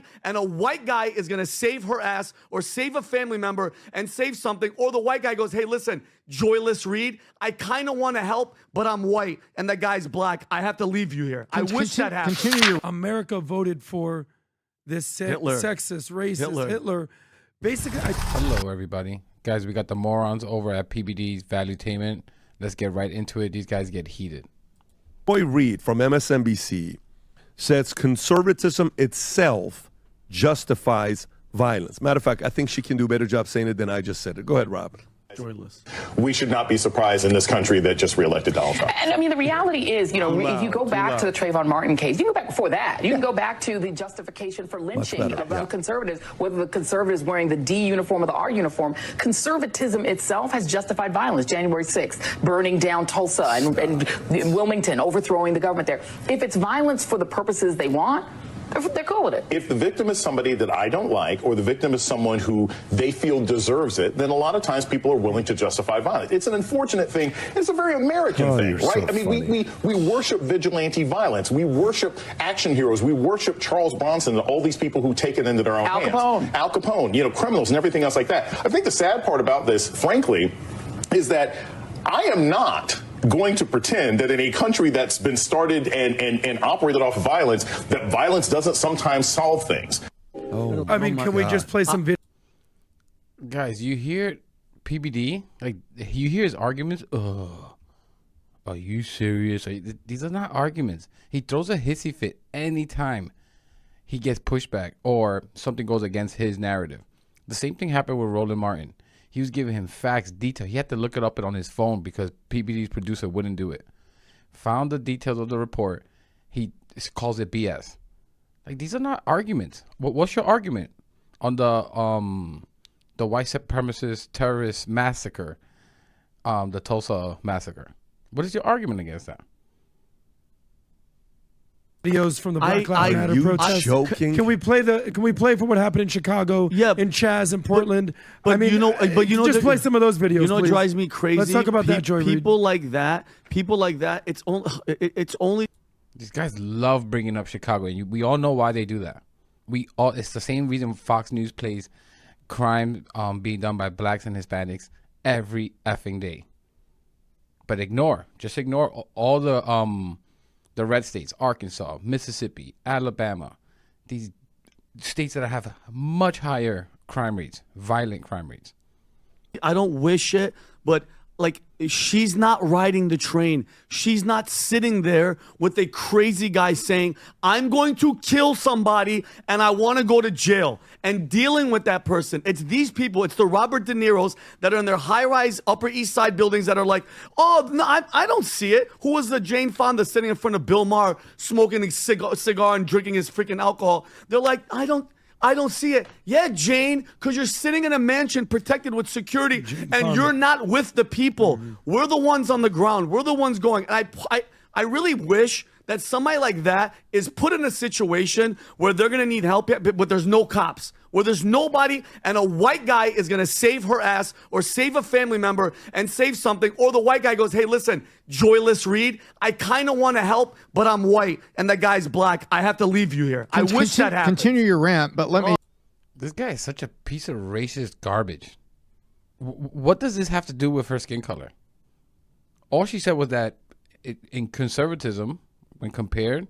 nobody and a white guy is going to save her ass or save a family member and save something, or the white guy goes, hey, listen, Joyless Reed, I kind of want to help, but I'm white and that guy's black. I have to leave you here. I wish that happened. America voted for this sexist, racist Hitler. Basically, hello, everybody. Guys, we got the morons over at PBD's Valuetainment. Let's get right into it. These guys get heated. Roy Reid from MSNBC says conservatism itself justifies violence. Matter of fact, I think she can do a better job saying it than I just said it. Go ahead, Robert. Joyless. We should not be surprised in this country that just reelected Donald Trump. And I mean, the reality is, if you go back to the Trayvon Martin case, you can go back before that. You can go back to the justification for lynching of conservatives, whether the conservatives wearing the D uniform or the R uniform. Conservatism itself has justified violence. January 6th, burning down Tulsa and Wilmington, overthrowing the government there. If it's violence for the purposes they want, they're cool with it. If the victim is somebody that I don't like, or the victim is someone who they feel deserves it, then a lot of times people are willing to justify violence. It's an unfortunate thing. It's a very American thing, right? So I mean, we worship vigilante violence. We worship action heroes. We worship Charles Bronson and all these people who take it into their own hands. Al Capone, criminals and everything else like that. I think the sad part about this, frankly, is that I am not going to pretend that in a country that's been started and operated off of violence, that violence doesn't sometimes solve things. I mean, can we just play some video? Guys, you hear PBD? Like, you hear his arguments? Ugh. Are you serious? These are not arguments. He throws a hissy fit anytime he gets pushback or something goes against his narrative. The same thing happened with Roland Martin. He was giving him facts, detail. He had to look it up on his phone because PBD's producer wouldn't do it. Found the details of the report. He calls it BS. Like, these are not arguments. What's your argument on the white supremacist terrorist massacre, the Tulsa massacre? What is your argument against that? Videos from the Black Lives Matter protests. Joking? Can we play for what happened in Chicago? Yeah, in Chaz in Portland. But I mean, just play some of those videos. You know what please. drives me crazy? Let's talk about that, Joy Reid. People like that. It's only. These guys love bringing up Chicago, and we all know why they do that. It's the same reason Fox News plays crime being done by blacks and Hispanics every effing day. But just ignore all the red states, Arkansas, Mississippi, Alabama, these states that have much higher crime rates, violent crime rates. I don't wish it, but like, she's not riding the train. She's not sitting there with a crazy guy saying, I'm going to kill somebody and I want to go to jail, and dealing with that person. It's these people. It's the Robert De Niro's that are in their high-rise Upper East Side buildings that are like, oh, no, I don't see it. Who was the Jane Fonda sitting in front of Bill Maher smoking a cigar and drinking his freaking alcohol? They're like, I don't see it. Yeah, Jane, because you're sitting in a mansion protected with security, and you're not with the people. We're the ones on the ground. We're the ones going. And I really wish that somebody like that is put in a situation where they're going to need help, but there's no cops, where there's nobody, and a white guy is going to save her ass or save a family member and save something, or the white guy goes, hey, listen, Joyless Reed, I kind of want to help, but I'm white and that guy's black. I have to leave you here. I wish that happened. Continue your rant, but let me. This guy is such a piece of racist garbage. What does this have to do with her skin color? All she said was that in conservatism, when compared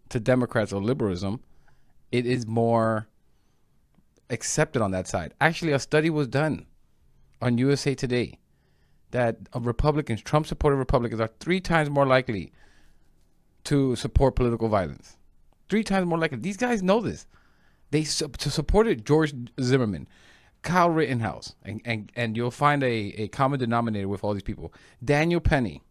to Democrats or liberalism, it is more accepted on that side. Actually, a study was done on USA Today that Republicans, Trump-supported Republicans, are 3 times more likely to support political violence. 3 times more likely. These guys know this. They supported George Zimmerman, Kyle Rittenhouse, and you'll find a common denominator with all these people. Daniel Penny.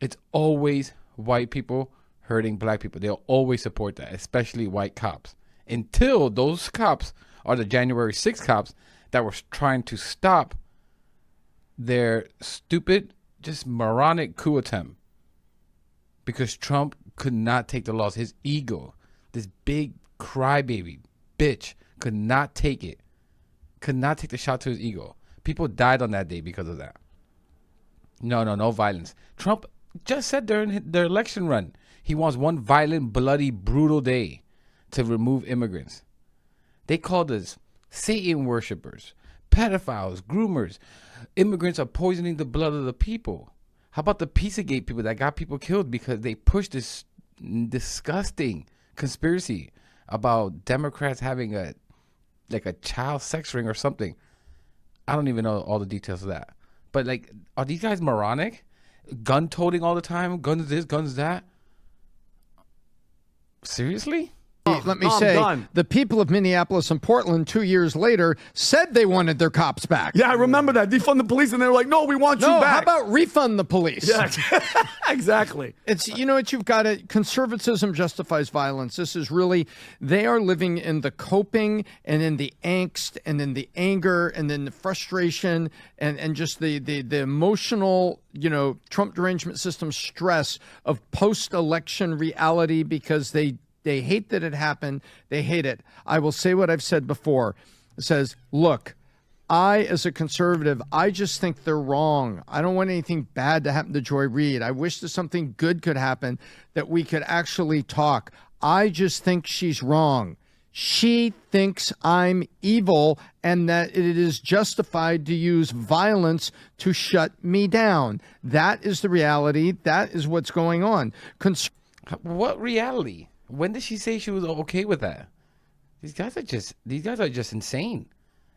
It's always white people hurting black people. They'll always support that, especially white cops. Until those cops are the January 6th cops that were trying to stop their stupid, just moronic coup attempt. Because Trump could not take the loss. His ego, this big crybaby bitch, could not take it. Could not take the shot to his ego. People died on that day because of that. No violence. Trump just said during their election run, he wants one violent, bloody, brutal day to remove immigrants. They called us Satan worshipers, pedophiles, groomers. Immigrants are poisoning the blood of the people. How about the Pizzagate people that got people killed because they pushed this disgusting conspiracy about Democrats having a child sex ring or something. I don't even know all the details of that. But like, are these guys moronic? Gun toting all the time? Guns this, guns that? Seriously? Let me say, the people of Minneapolis and Portland 2 years later said they wanted their cops back. Yeah, I remember that. Defund the police, and they were like, no, we want you back. How about refund the police? Yeah, exactly. It's, you know what, you've got it. Conservatism justifies violence. This is really, they are living in the coping and in the angst and in the anger and then the frustration and just the emotional, Trump derangement system stress of post-election reality because they hate that it happened. They hate it. I will say what I've said before. It says, look, as a conservative, I just think they're wrong. I don't want anything bad to happen to Joy Reid. I wish that something good could happen, that we could actually talk. I just think she's wrong. She thinks I'm evil and that it is justified to use violence to shut me down. That is the reality. That is what's going on. What reality? When did she say she was okay with that? These guys are just insane.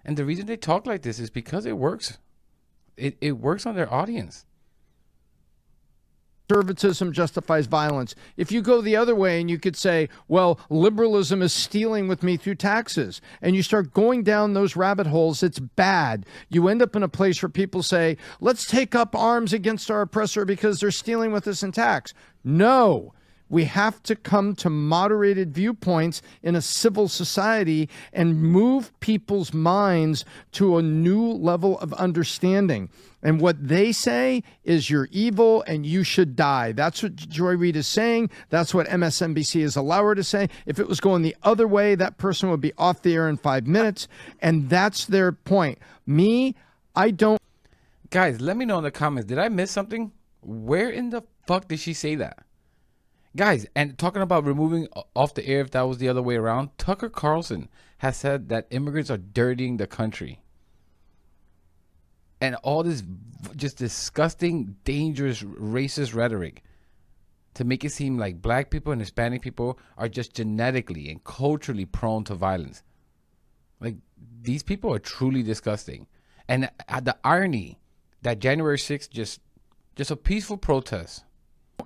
And the reason they talk like this is because it works. It works on their audience. Conservatism justifies violence. If you go the other way and you could say, well, liberalism is stealing with me through taxes, and you start going down those rabbit holes, it's bad. You end up in a place where people say, let's take up arms against our oppressor because they're stealing with us in tax. No. We have to come to moderated viewpoints in a civil society and move people's minds to a new level of understanding. And what they say is you're evil and you should die. That's what Joy Reid is saying. That's what MSNBC has allowed her to say. If it was going the other way, that person would be off the air in 5 minutes. And that's their point. Me, I don't. Guys, let me know in the comments. Did I miss something? Where in the fuck did she say that? Guys, and talking about removing off the air if that was the other way around, Tucker Carlson has said that immigrants are dirtying the country. And all this just disgusting, dangerous, racist rhetoric to make it seem like black people and Hispanic people are just genetically and culturally prone to violence. Like, these people are truly disgusting. And the irony that January 6th, just a peaceful protest.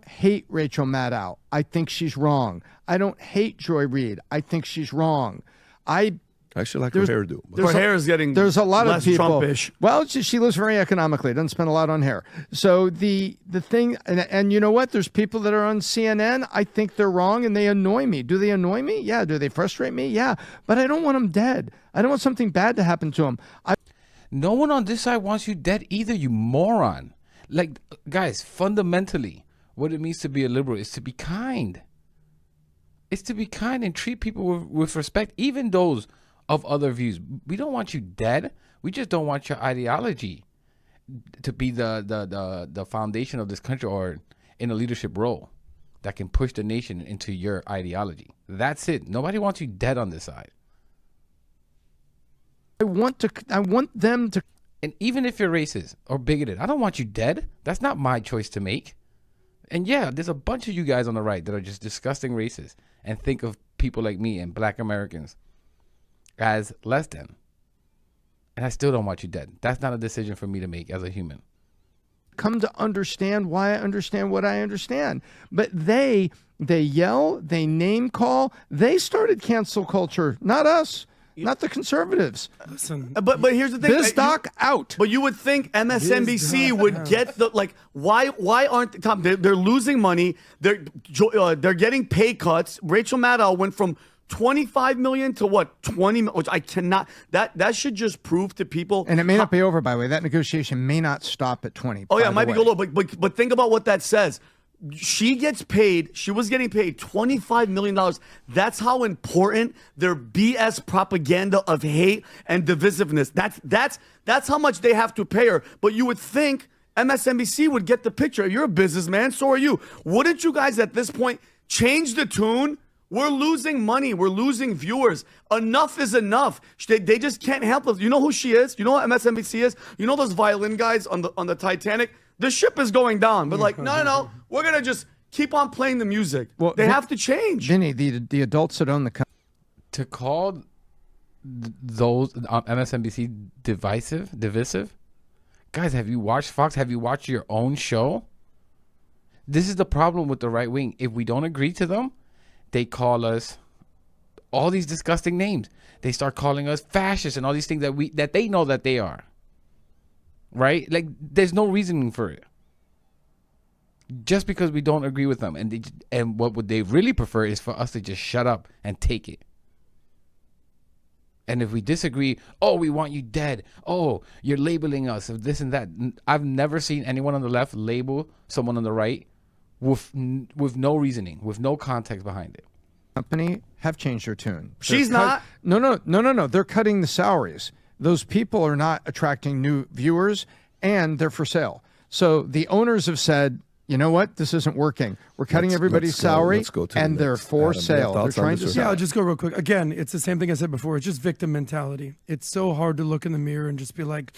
Hate Rachel Maddow. I think she's wrong. I don't hate Joy Reid. I think she's wrong. I actually like her hairdo. Her hair is getting there's a lot less of people. Trumpish. Well, she lives very economically. Doesn't spend a lot on hair. So the thing, and you know what? There's people that are on CNN. I think they're wrong and they annoy me. Do they annoy me? Yeah. Do they frustrate me? Yeah. But I don't want them dead. I don't want something bad to happen to them. No one on this side wants you dead either, you moron. Like, guys, fundamentally, what it means to be a liberal is to be kind. It's to be kind and treat people with respect, even those of other views. We don't want you dead. We just don't want your ideology to be the foundation of this country or in a leadership role that can push the nation into your ideology. That's it. Nobody wants you dead on this side. I want them to. And even if you're racist or bigoted, I don't want you dead. That's not my choice to make. And yeah, there's a bunch of you guys on the right that are just disgusting racists and think of people like me and black Americans as less than. And I still don't want you dead. That's not a decision for me to make as a human. Come to understand why I understand what I understand. But they yell, they name call, they started cancel culture, not us. Not the conservatives. Listen, but here's the thing. Biz Doc out. But you would think MSNBC would get the why aren't Tom? They're losing money. They're getting pay cuts. Rachel Maddow went from 25 million to what 20 million, which I cannot. That should just prove to people. And it may not be over, by the way. That negotiation may not stop at 20. Oh yeah, it might be go low. But think about what that says. She gets paid. She was getting paid $25 million. That's how important their BS propaganda of hate and divisiveness. That's how much they have to pay her. But you would think MSNBC would get the picture. You're a businessman, so are you. Wouldn't you guys at this point change the tune? We're losing money. We're losing viewers. Enough is enough. They just can't help us. You know who she is? You know what MSNBC is? You know those violin guys on the Titanic? The ship is going down. But like, no. We're going to just keep on playing the music. Well, they have to change. Vinny, the adults that own the company. To call those MSNBC divisive? Guys, have you watched Fox? Have you watched your own show? This is the problem with the right wing. If we don't agree to them, they call us all these disgusting names. They start calling us fascists and all these things that they know that they are. Right? Like, there's no reasoning for it. Just because we don't agree with them. And what would they really prefer is for us to just shut up and take it. And if we disagree, oh, we want you dead. Oh, you're labeling us of this and that. I've never seen anyone on the left label someone on the right with no reasoning, with no context behind it. Company have changed their tune. She's not. No. They're cutting the salaries. Those people are not attracting new viewers, and they're for sale. So the owners have said, you know what? This isn't working. We're cutting everybody's salary, and they're for sale. They're trying to sell. Yeah, I'll just go real quick. Again, it's the same thing I said before. It's just victim mentality. It's so hard to look in the mirror and just be like,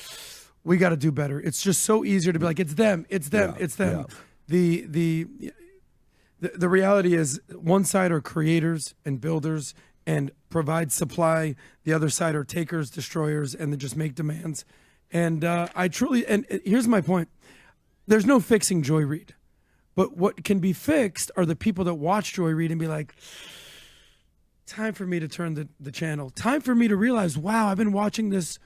we got to do better. It's just so easier to be like, it's them. Yeah. The reality is one side are creators and builders and provide supply. The other side are takers, destroyers, and they just make demands. And here's my point. There's no fixing Joy Reid. But what can be fixed are the people that watch Joy Reid and be like, time for me to turn the channel. Time for me to realize, wow, I've been watching this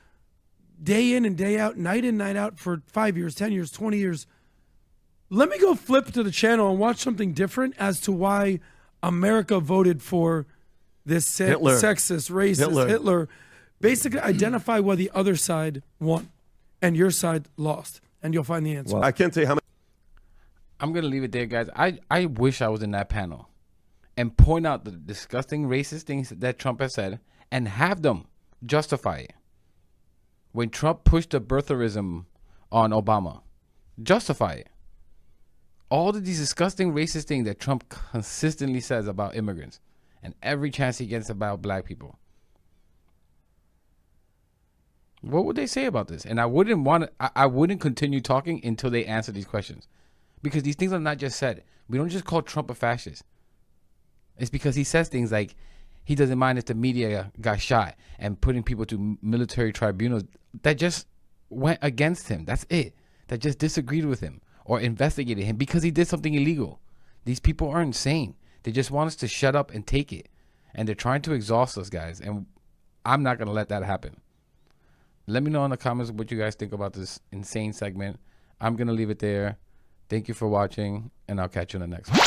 day in and day out, night in, night out for 5 years, 10 years, 20 years. Let me go flip to the channel and watch something different as to why America voted for this sexist, racist Hitler. Basically identify why the other side won and your side lost, and you'll find the answer. Well, I can't tell you how many. I'm going to leave it there, guys. I wish I was in that panel and point out the disgusting racist things that Trump has said and have them justify it. When Trump pushed the birtherism on Obama, justify it. All of these disgusting racist things that Trump consistently says about immigrants and every chance he gets about black people. What would they say about this? And I wouldn't continue talking until they answer these questions. Because these things are not just said. We don't just call Trump a fascist. It's because he says things like he doesn't mind if the media got shot and putting people to military tribunals that just went against him. That's it. That just disagreed with him or investigated him because he did something illegal. These people are insane. They just want us to shut up and take it. And they're trying to exhaust us, guys. And I'm not going to let that happen. Let me know in the comments what you guys think about this insane segment. I'm going to leave it there. Thank you for watching, and I'll catch you in the next one.